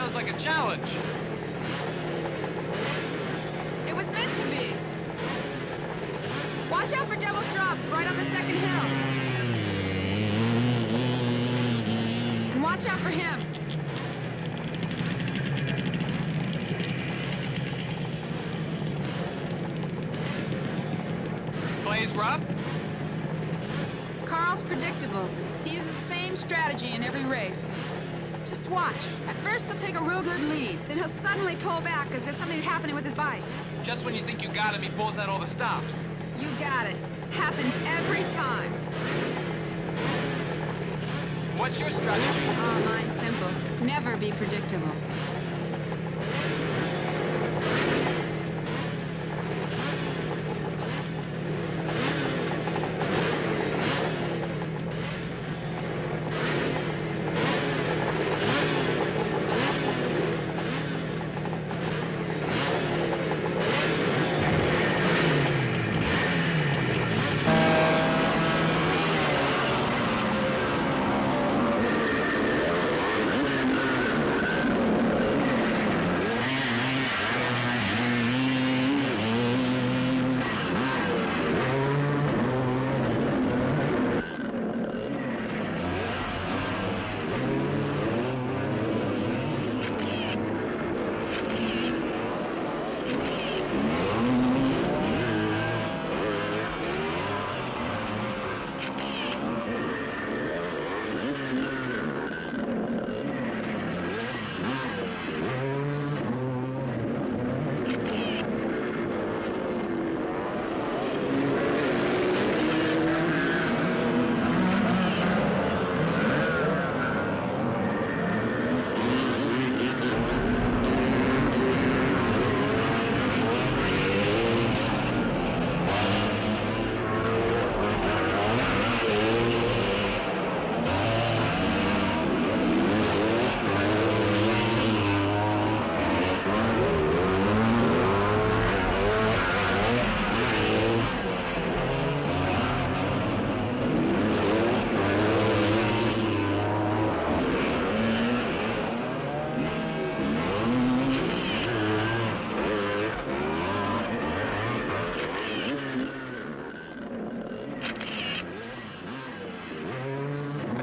sounds like a challenge. It was meant to be. Watch out for Devil's Drop, right on the second hill. And watch out for him. Plays rough? Carl's predictable. He uses the same strategy in every race. Just watch. At first he'll take a real good lead. Then he'll suddenly pull back as if something's happening with his bike. Just when you think you got him, he pulls out all the stops. You got it. Happens every time. What's your strategy? Oh, mine's simple. Never be predictable.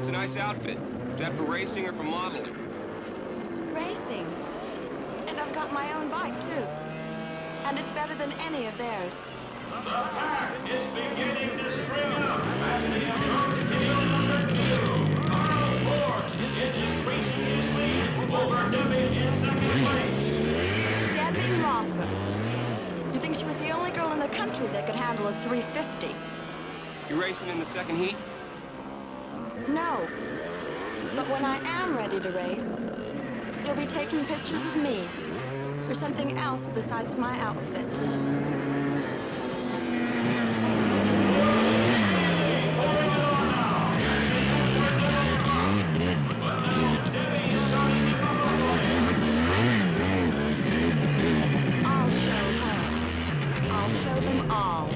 That's a nice outfit. Is that for racing or for modeling? Racing. And I've got my own bike, too. And it's better than any of theirs. The pack is beginning to string up as they approach hill number 2. Carl Forbes is increasing his lead over Debbie in second place. Debbie Lawfer. You think she was the only girl in the country that could handle a 350? You racing in the second heat? No. But when I am ready to race, you'll be taking pictures of me for something else besides my outfit. I'll show her. I'll show them all.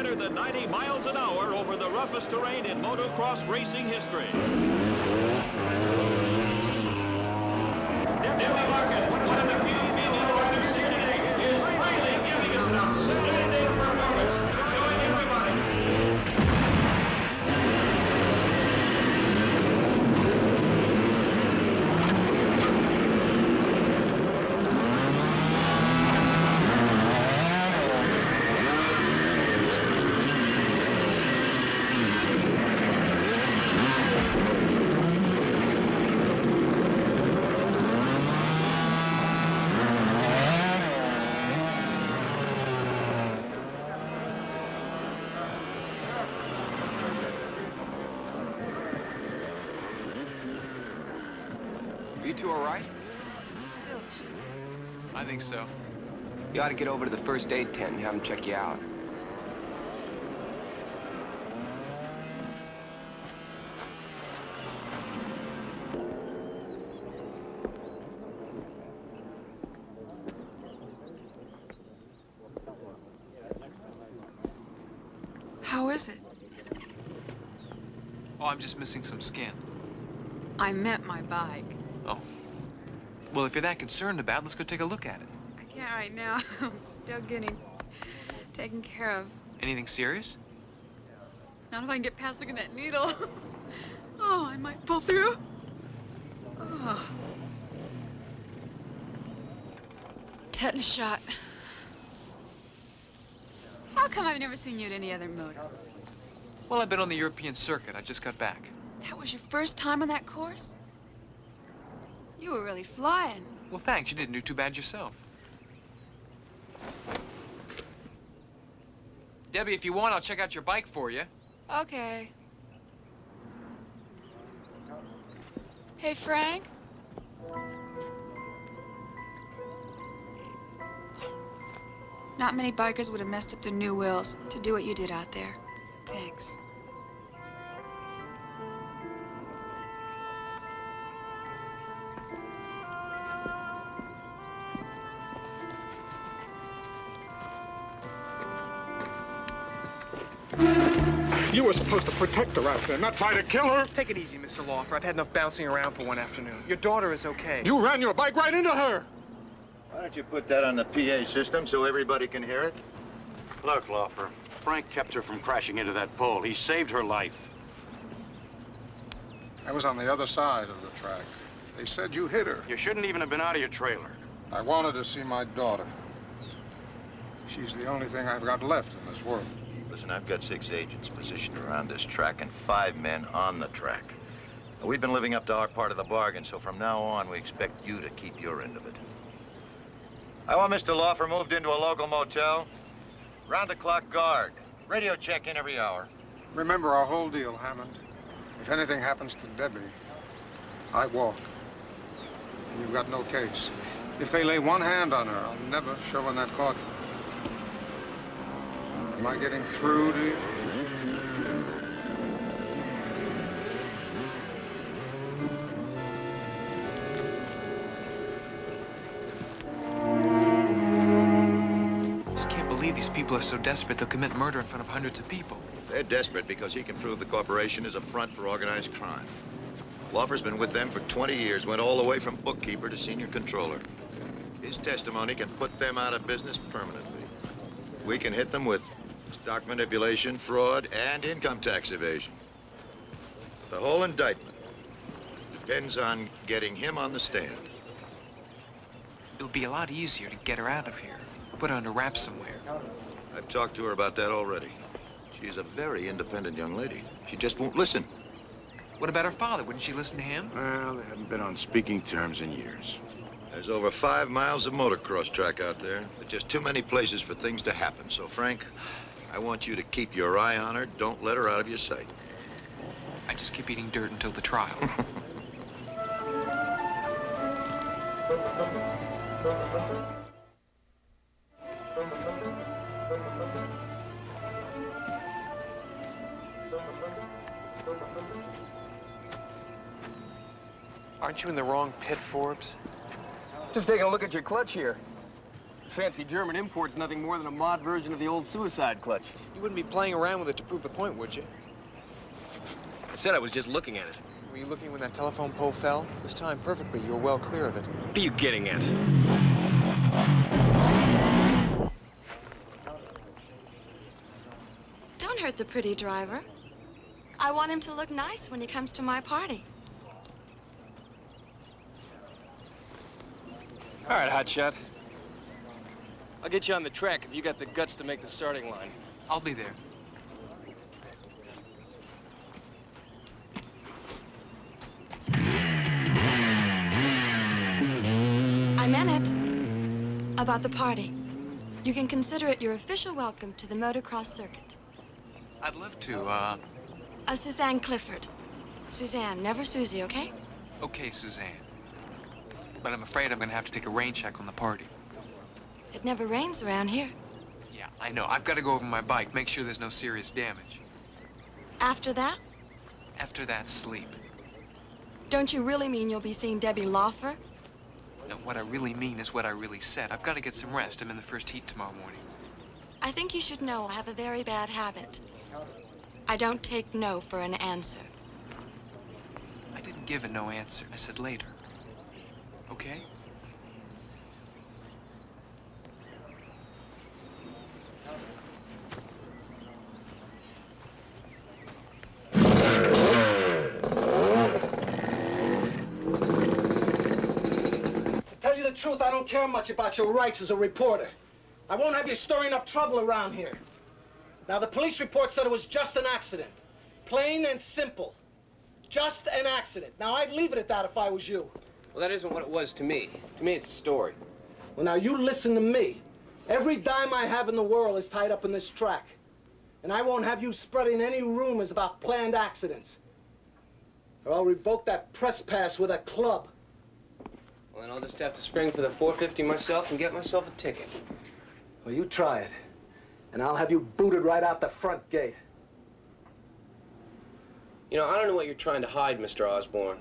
better than 90 miles an hour over the roughest terrain in motocross racing history. Debbie Larkin, one of the few female riders here today, is really giving us an outstanding performance, showing everybody. You two all right? Still. I think so. You ought to get over to the first aid tent and have them check you out. How is it? Oh, I'm just missing some skin. I meant my bike. Oh. Well, if you're that concerned about it, let's go take a look at it. I can't right now. I'm still getting taken care of. Anything serious? Not if I can get past looking at that needle. Oh, I might pull through. Oh. Tetanus shot. How come I've never seen you at any other moto? Well, I've been on the European circuit. I just got back. That was your first time on that course? You were really flying. Well, thanks. You didn't do too bad yourself. Debbie, if you want, I'll check out your bike for you. Okay. Hey, Frank? Not many bikers would have messed up their new wheels to do what you did out there. Thanks. You were supposed to protect her out there, not try to kill her. Take it easy, Mr. Laufer. I've had enough bouncing around for one afternoon. Your daughter is okay. You ran your bike right into her. Why don't you put that on the PA system so everybody can hear it? Look, Laufer, Frank kept her from crashing into that pole. He saved her life. I was on the other side of the track. They said you hit her. You shouldn't even have been out of your trailer. I wanted to see my daughter. She's the only thing I've got left in this world. Listen, I've got 6 agents positioned around this track and 5 men on the track. We've been living up to our part of the bargain, so from now on, we expect you to keep your end of it. I want Mr. Laufer moved into a local motel. Round-the-clock guard. Radio check-in every hour. Remember our whole deal, Hammond. If anything happens to Debbie, I walk. And you've got no case. If they lay one hand on her, I'll never show in that courtroom. Am I getting through to you? Just can't believe these people are so desperate they'll commit murder in front of hundreds of people. They're desperate because he can prove the corporation is a front for organized crime. Laufer's been with them for 20 years, went all the way from bookkeeper to senior controller. His testimony can put them out of business permanently. We can hit them with stock manipulation, fraud, and income tax evasion. The whole indictment depends on getting him on the stand. It would be a lot easier to get her out of here. Put her under wraps somewhere. I've talked to her about that already. She's a very independent young lady. She just won't listen. What about her father? Wouldn't she listen to him? Well, they haven't been on speaking terms in years. There's over 5 miles of motocross track out there. There's just too many places for things to happen. So, Frank, I want you to keep your eye on her. Don't let her out of your sight. I just keep eating dirt until the trial. Aren't you in the wrong pit, Forbes? Just taking a look at your clutch here. fancy German import's nothing more than a mod version of the old suicide clutch. You wouldn't be playing around with it to prove the point, would you? I said I was just looking at it. Were you looking when that telephone pole fell? It was timed perfectly. You were well clear of it. What are you getting at? Don't hurt the pretty driver. I want him to look nice when he comes to my party. All right, hotshot. I'll get you on the track if you got the guts to make the starting line. I'll be there. I meant it. About the party. You can consider it your official welcome to the motocross circuit. I'd love to, Suzanne Clifford. Suzanne, never Susie, okay? Okay, Suzanne. But I'm afraid I'm gonna have to take a rain check on the party. It never rains around here. Yeah, I know. I've got to go over my bike, make sure there's no serious damage. After that, After that, sleep. don't you really mean you'll be seeing Debbie Laufer? No, what I really mean is what I really said. I've got to get some rest. I'm in the first heat tomorrow morning. I think you should know I have a very bad habit. I don't take no for an answer. I didn't give a no answer. I said later. Okay? Tell you the truth, I don't care much about your rights as a reporter. I won't have you stirring up trouble around here. Now, the police report said it was just an accident. Plain and simple. Just an accident. Now, I'd leave it at that if I was you. Well, that isn't what it was to me. To me, it's a story. Well, now, you listen to me. Every dime I have in the world is tied up in this track. And I won't have you spreading any rumors about planned accidents. Or I'll revoke that press pass with a club. Well, then I'll just have to spring for the 450 myself and get myself a ticket. Well, you try it. And I'll have you booted right out the front gate. You know, I don't know what you're trying to hide, Mr. Osborne.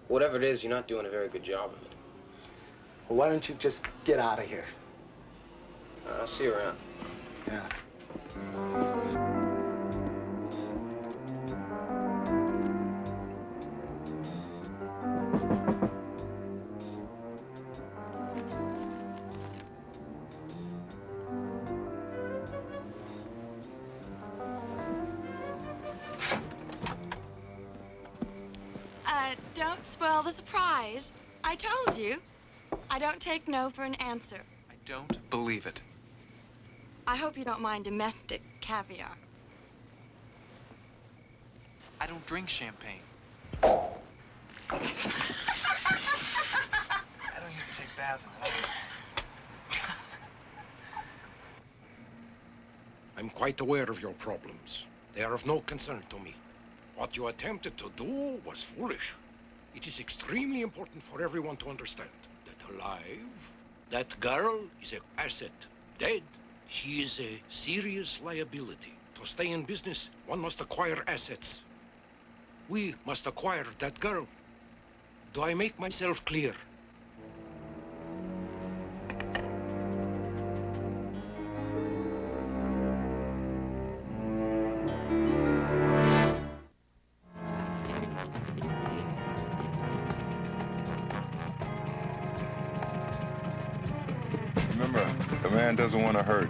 Whatever it is, you're not doing a very good job of it. Well, why don't you just get out of here? I'll see you around. Yeah. Don't spoil the surprise. I told you. I don't take no for an answer. I don't believe it. I hope you don't mind domestic caviar. I don't drink champagne. I don't used to take baths in water. I'm quite aware of your problems. They are of no concern to me. What you attempted to do was foolish. It is extremely important for everyone to understand that alive, that girl is an asset. Dead, she is a serious liability. To stay in business, one must acquire assets. We must acquire that girl. Do I make myself clear? Remember, the man doesn't want to hurt.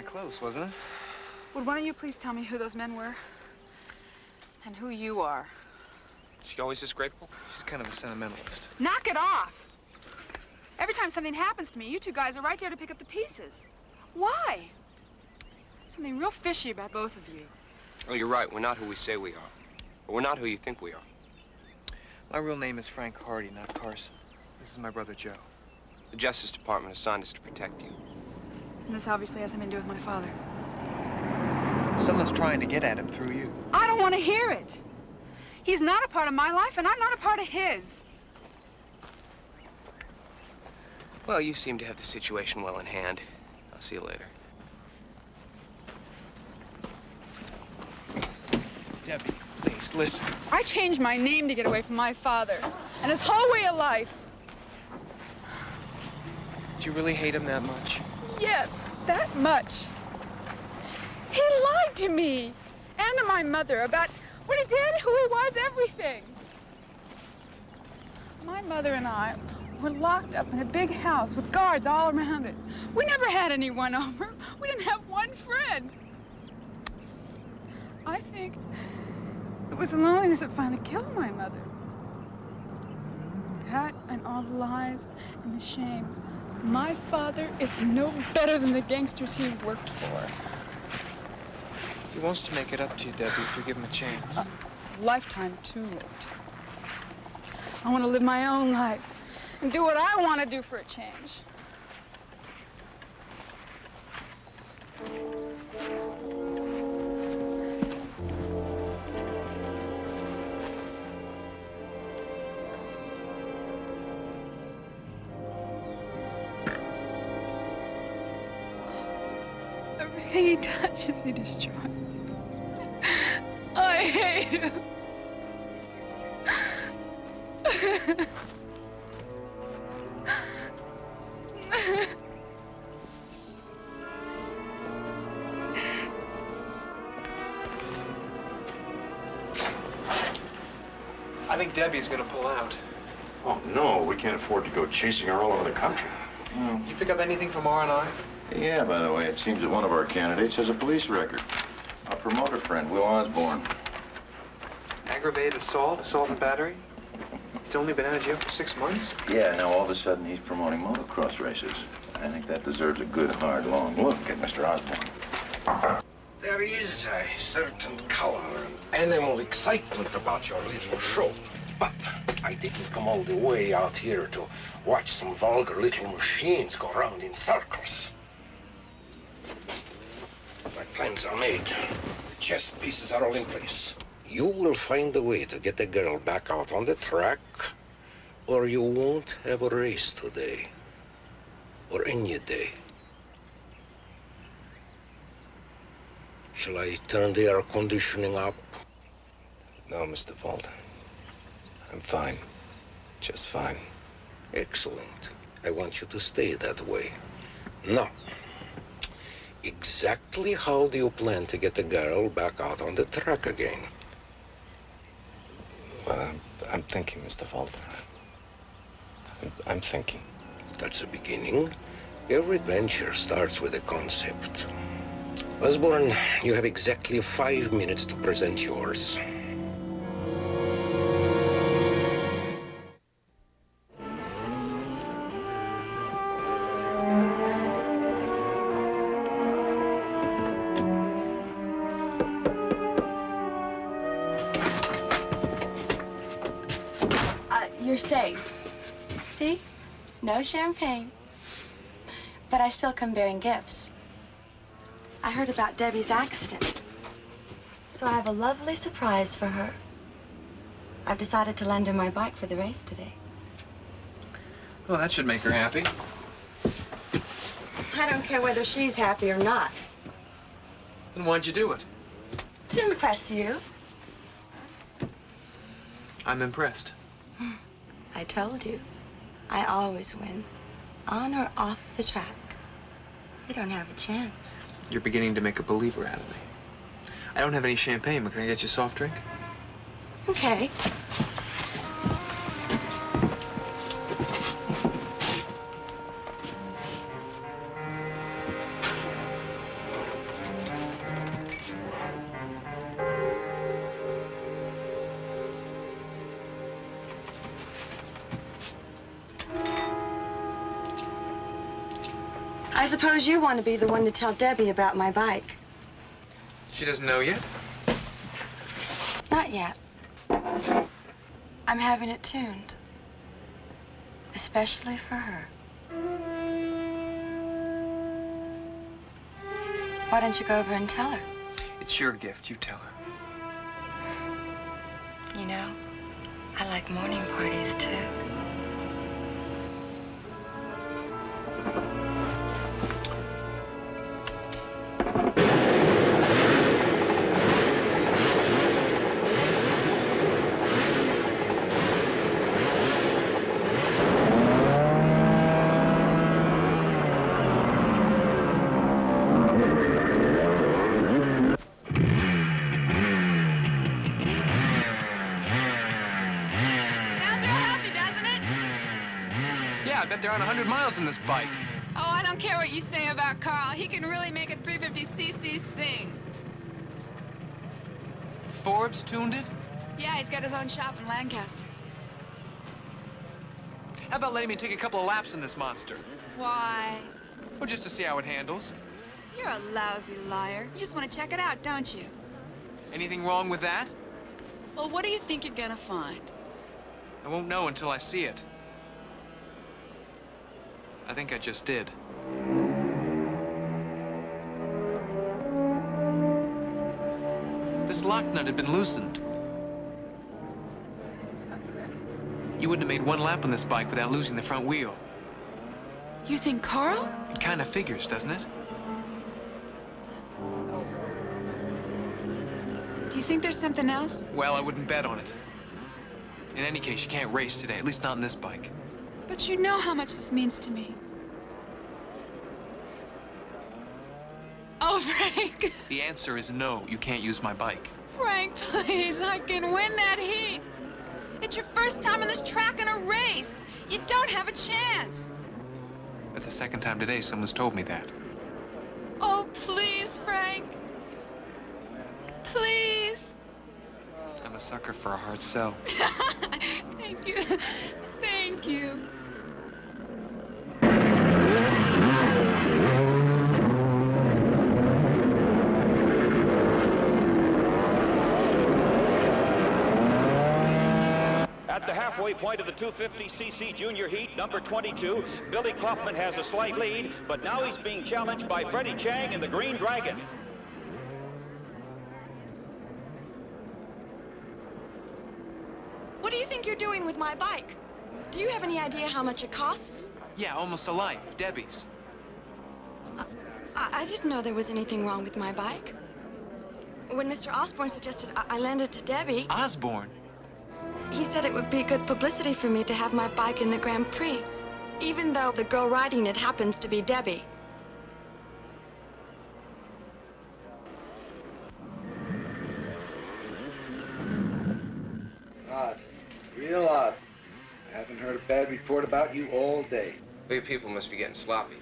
close, wasn't it? Would one of you please tell me who those men were? And who you are? She always is grateful? She's kind of a sentimentalist. Knock it off! Every time something happens to me, you two guys are right there to pick up the pieces. Why? Something real fishy about both of you. Oh, you're right. We're not who we say we are. But we're not who you think we are. My real name is Frank Hardy, not Carson. This is my brother Joe. The Justice Department assigned us to protect you. And this obviously has something to do with my father. Someone's trying to get at him through you. I don't want to hear it. He's not a part of my life, and I'm not a part of his. Well, you seem to have the situation well in hand. I'll see you later. Debbie, please, listen. I changed my name to get away from my father and his whole way of life. Do you really hate him that much? Yes, that much. He lied to me and to my mother about what he did, who he was, everything. My mother and I were locked up in a big house with guards all around it. We never had anyone over. We didn't have one friend. I think it was the loneliness that finally killed my mother. That and all the lies and the shame. My father is no better than the gangsters he worked for. He wants to make it up to you, Debbie, if you give him a chance. It's a lifetime too late. I want to live my own life and do what I want to do for a change. Everything he touches, he destroys. I hate him. I think Debbie's gonna pull out. Oh, no, we can't afford to go chasing her all over the country. You pick up anything from R&I? Yeah, by the way, it seems that one of our candidates has a police record. Our promoter friend, Will Osborne. Aggravated assault, assault and battery? He's only been out of jail for 6 months? Yeah, now all of a sudden he's promoting motocross races. I think that deserves a good, hard, long look at Mr. Osborne. There is a certain color and animal excitement about your little show. But I didn't come all the way out here to watch some vulgar little machines go around in circles. My plans are made. The chess pieces are all in place. You will find a way to get the girl back out on the track, or you won't have a race today. Or any day. Shall I turn the air conditioning up? No, Mr. Vault. I'm fine. Just fine. Excellent. I want you to stay that way. Now, exactly how do you plan to get the girl back out on the track again? I'm thinking, Mr. Vault. I'm thinking. That's the beginning. Every adventure starts with a concept. Osborne, you have exactly 5 minutes to present yours. You're safe. See? No champagne. But I still come bearing gifts. I heard about Debbie's accident. So I have a lovely surprise for her. I've decided to lend her my bike for the race today. Well, that should make her happy. I don't care whether she's happy or not. Then why'd you do it? To impress you. I'm impressed. I told you. I always win. On or off the track. You don't have a chance. You're beginning to make a believer out of me. I don't have any champagne, but can I get you a soft drink? Okay. suppose you want to be the one to tell Debbie about my bike. She doesn't know yet? Not yet. I'm having it tuned. Especially for her. Why don't you go over and tell her? It's your gift. You tell her. You know, I like morning parties, too. Yeah, I bet they're on 100 miles on this bike. Oh, I don't care what you say about Carl. He can really make a 350cc sing. Forbes tuned it? Yeah, he's got his own shop in Lancaster. How about letting me take a couple of laps in this monster? Why? Well, just to see how it handles. You're a lousy liar. You just want to check it out, don't you? Anything wrong with that? Well, what do you think you're gonna find? I won't know until I see it. I think I just did. This lock nut had been loosened. You wouldn't have made one lap on this bike without losing the front wheel. You think Carl? It kind of figures, doesn't it? Do you think there's something else? Well, I wouldn't bet on it. In any case, you can't race today, at least not on this bike. But you know how much this means to me. Oh, Frank. The answer is no, you can't use my bike. Frank, please, I can win that heat. It's your first time on this track in a race. You don't have a chance. That's the second time today someone's told me that. Oh, please, Frank. Please. I'm a sucker for a hard sell. Thank you. Thank you. At the halfway point of the 250cc junior heat, number 22, Billy Kaufman has a slight lead, but now he's being challenged by Freddie Chang in the Green Dragon. What do you think you're doing with my bike? Do you have any idea how much it costs? Yeah, almost a life. Debbie's. I didn't know there was anything wrong with my bike. When Mr. Osborne suggested I lend it to Debbie... Osborne? He said it would be good publicity for me to have my bike in the Grand Prix, even though the girl riding it happens to be Debbie. It's odd. Real odd. I haven't heard a bad report about you all day. You people must be getting sloppy.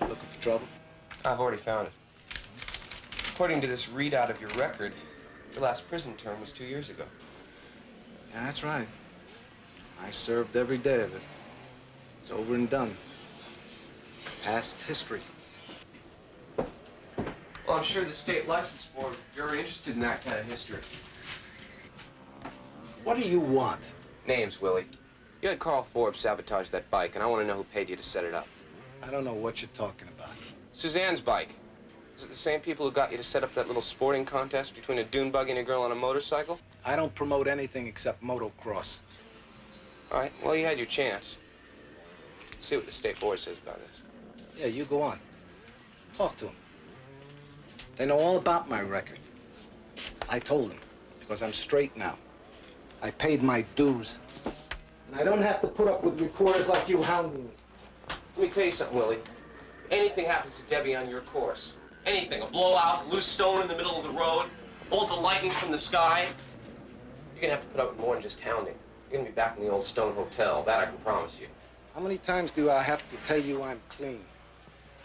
Looking for trouble? I've already found it. According to this readout of your record, your last prison term was 2 years ago. Yeah, that's right. I served every day of it. It's over and done. Past history. Well, I'm sure the state license board is very interested in that kind of history. What do you want? Names, Willie. You had Carl Forbes sabotage that bike, and I want to know who paid you to set it up. I don't know what you're talking about. Suzanne's bike. Is it the same people who got you to set up that little sporting contest between a dune buggy and a girl on a motorcycle? I don't promote anything except motocross. All right, well, you had your chance. Let's see what the state board says about this. Yeah, you go on. Talk to them. They know all about my record. I told them, because I'm straight now. I paid my dues. And I don't have to put up with reporters like you hounding me. Let me tell you something, Willie. Anything happens to Debbie on your course, anything, a blowout, a loose stone in the middle of the road, a bolt of lightning from the sky, you're gonna have to put up with more than just hounding. You're gonna be back in the old Stone Hotel, that I can promise you. How many times do I have to tell you I'm clean?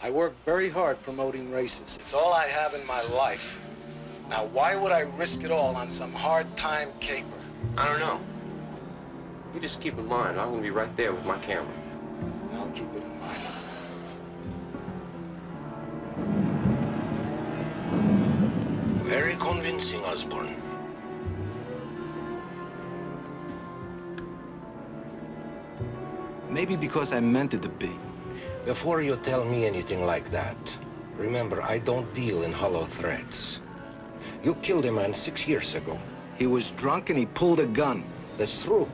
I work very hard promoting races. It's all I have in my life. Now, why would I risk it all on some hard-time caper? I don't know. You just keep in mind, I'm gonna be right there with my camera. I'll keep it in mind. Very convincing, Osborne. Maybe because I meant it to be. Before you tell me anything like that, remember, I don't deal in hollow threats. You killed a man 6 years ago. He was drunk and he pulled a gun. That's true.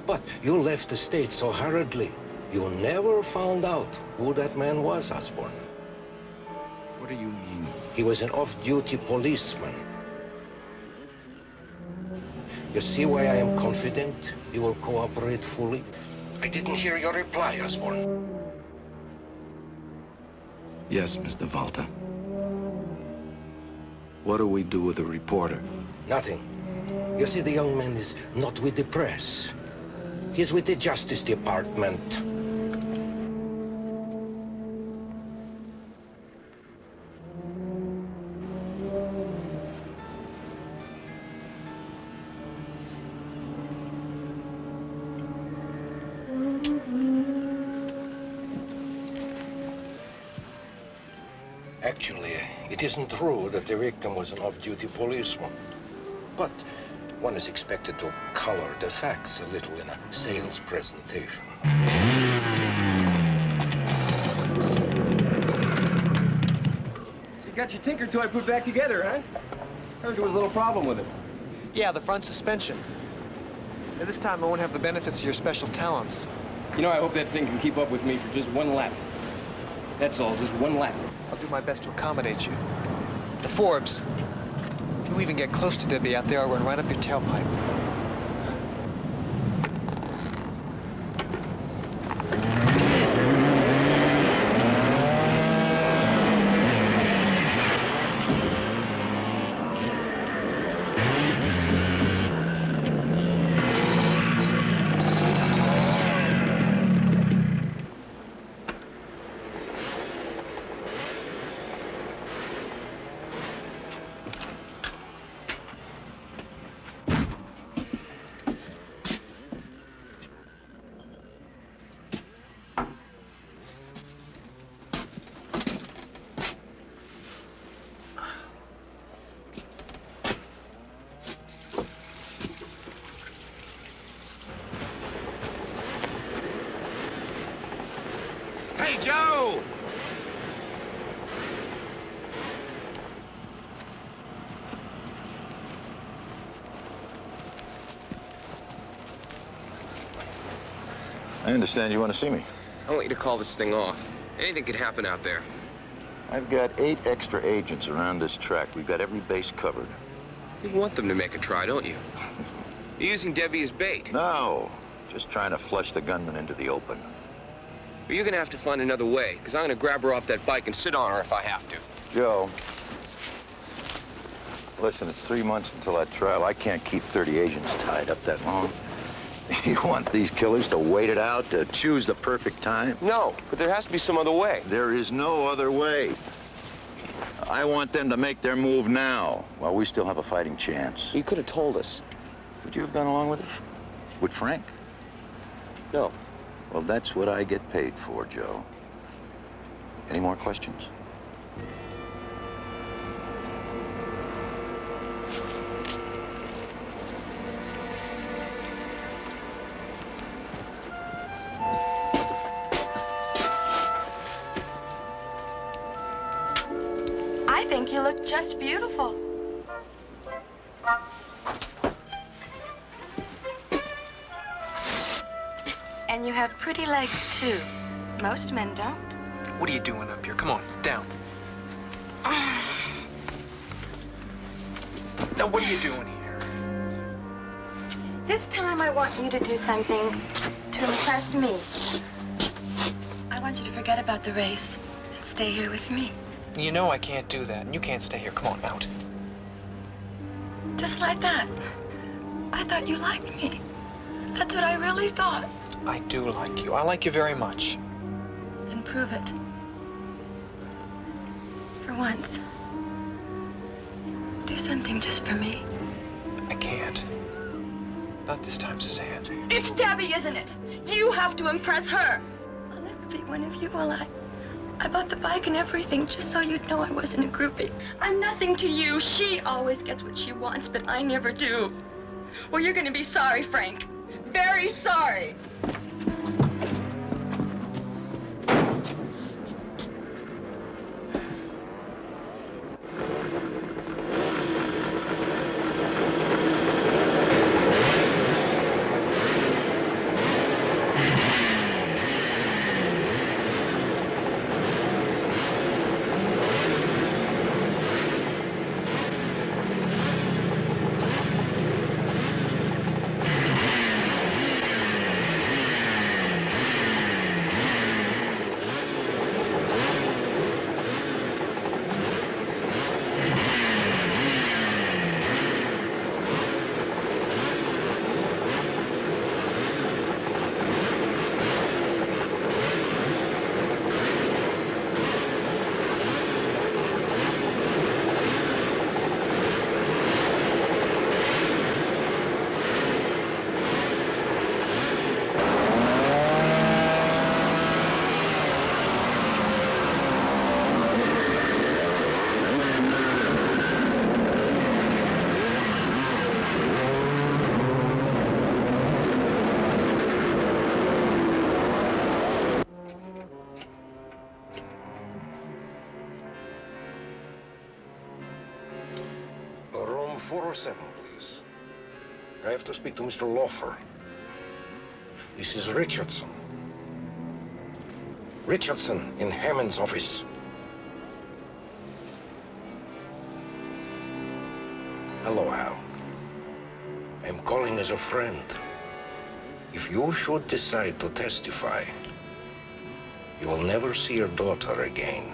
But you left the state so hurriedly. You never found out who that man was, Osborne. What do you mean? He was an off-duty policeman. You see why I am confident you will cooperate fully? I didn't hear your reply, Osborne. Yes, Mr. Volta. What do we do with the reporter? Nothing. You see, the young man is not with the press. He's with the Justice Department. Actually, it isn't true that the victim was an off-duty policeman. But one is expected to color the facts a little in a sales presentation. You got your Tinker toy put back together, huh? Heard there was a little problem with it. Yeah, the front suspension. And this time I won't have the benefits of your special talents. You know, I hope that thing can keep up with me for just one lap. That's all, just one lap. I'll do my best to accommodate you. The Forbes. If you even get close to Debbie out there, I'll run right up your tailpipe. Hey, Joe! I understand you want to see me. I want you to call this thing off. Anything could happen out there. I've got 8 extra agents around this track. We've got every base covered. You want them to make a try, don't you? You're using Debbie as bait. No, just trying to flush the gunman into the open. But you're gonna have to find another way, because I'm gonna grab her off that bike and sit on her if I have to. Joe, listen, it's 3 months until that trial. I can't keep 30 agents tied up that long. You want these killers to wait it out, to choose the perfect time? No, but there has to be some other way. There is no other way. I want them to make their move now, while we still have a fighting chance. You could have told us. Would you have gone along with it? With Frank? No. Well, that's what I get paid for, Joe. Any more questions? I think you look just beautiful. And you have pretty legs, too. Most men don't. What are you doing up here? Come on, down. Now, what are you doing here? This time I want you to do something to impress me. I want you to forget about the race and stay here with me. You know I can't do that, and you can't stay here. Come on, out. Just like that. I thought you liked me. That's what I really thought. I do like you. I like you very much. Then prove it. For once. Do something just for me. I can't. Not this time, Suzanne. It's Debbie, isn't it? You have to impress her. I'll never be one of you. Well, I bought the bike and everything just so you'd know I wasn't a groupie. I'm nothing to you. She always gets what she wants, but I never do. Well, you're gonna be sorry, Frank. Very sorry. Room 407, please. I have to speak to Mr. Laufer. This is Richardson. Richardson in Hammond's office. Hello, Hal. I'm calling as a friend. If you should decide to testify, you will never see your daughter again.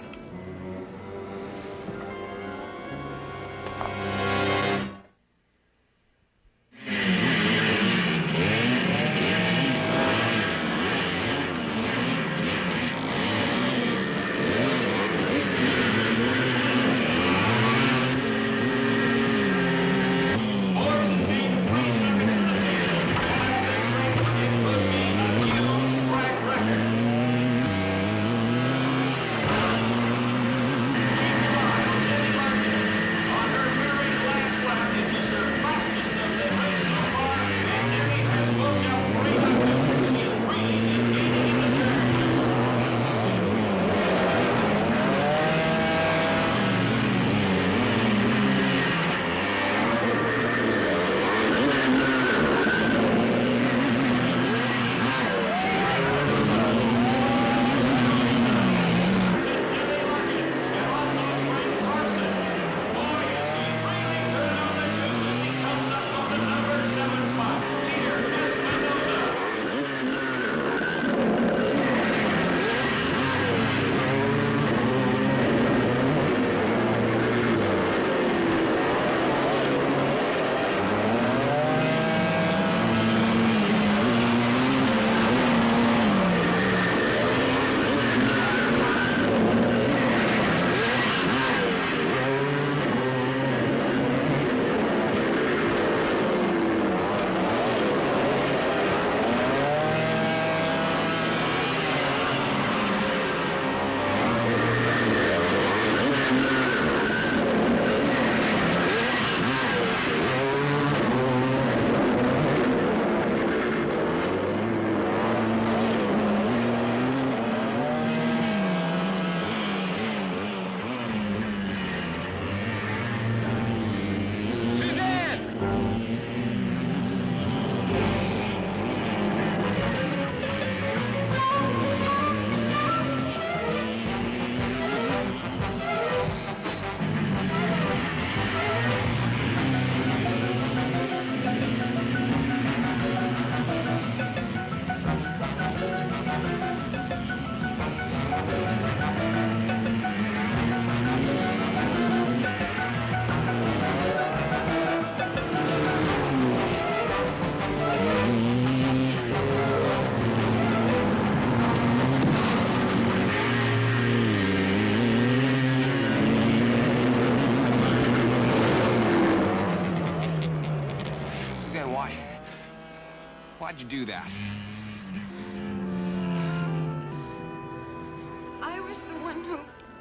Why'd you do that?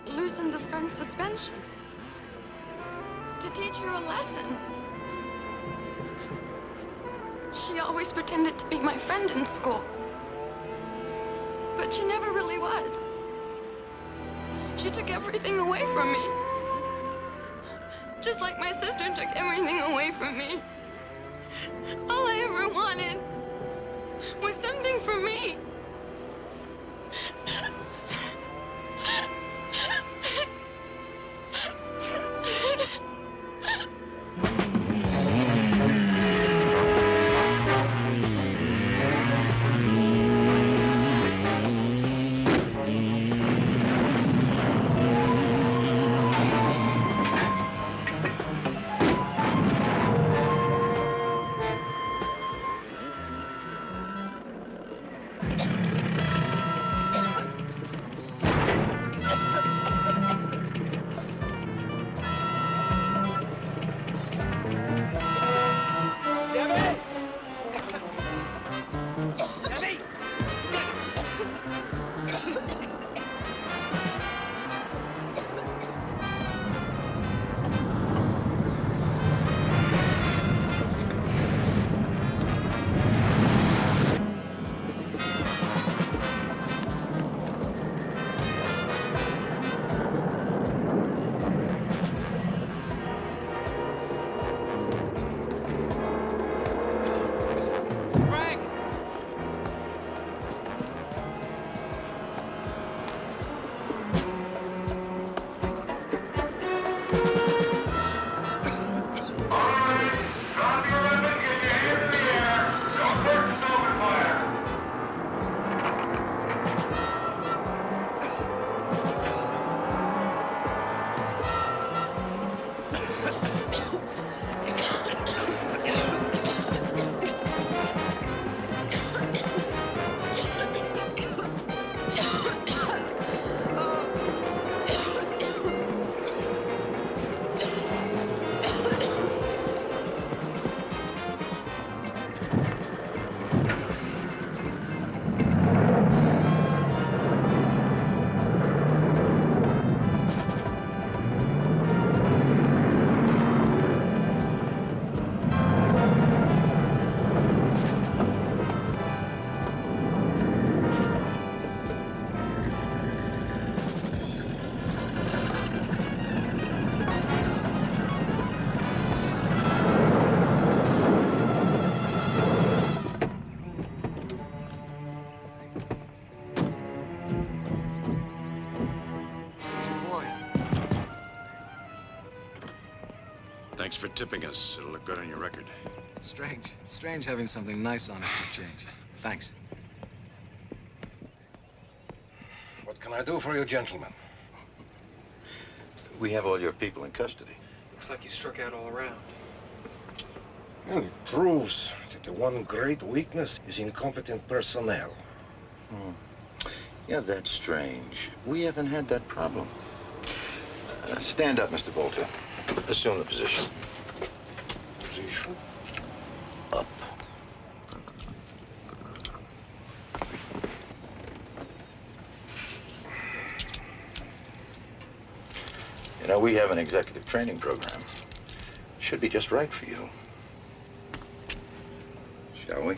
loosened the friend's suspension. To teach her a lesson. She always pretended to be my friend in school. But she never really was. She took everything away from me. Just like my sister took everything away from me. All I ever wanted was something for me. Thanks for tipping us. It'll look good on your record. It's strange. It's strange having something nice on it for a change. Thanks. What can I do for you, gentlemen? We have all your people in custody. Looks like you struck out all around. Well, it proves that the one great weakness is incompetent personnel. Yeah, that's strange. We haven't had that problem. Stand up, Mr. Volta. Assume the position. Position? Up. You know, we have an executive training program. Should be just right for you. Shall we?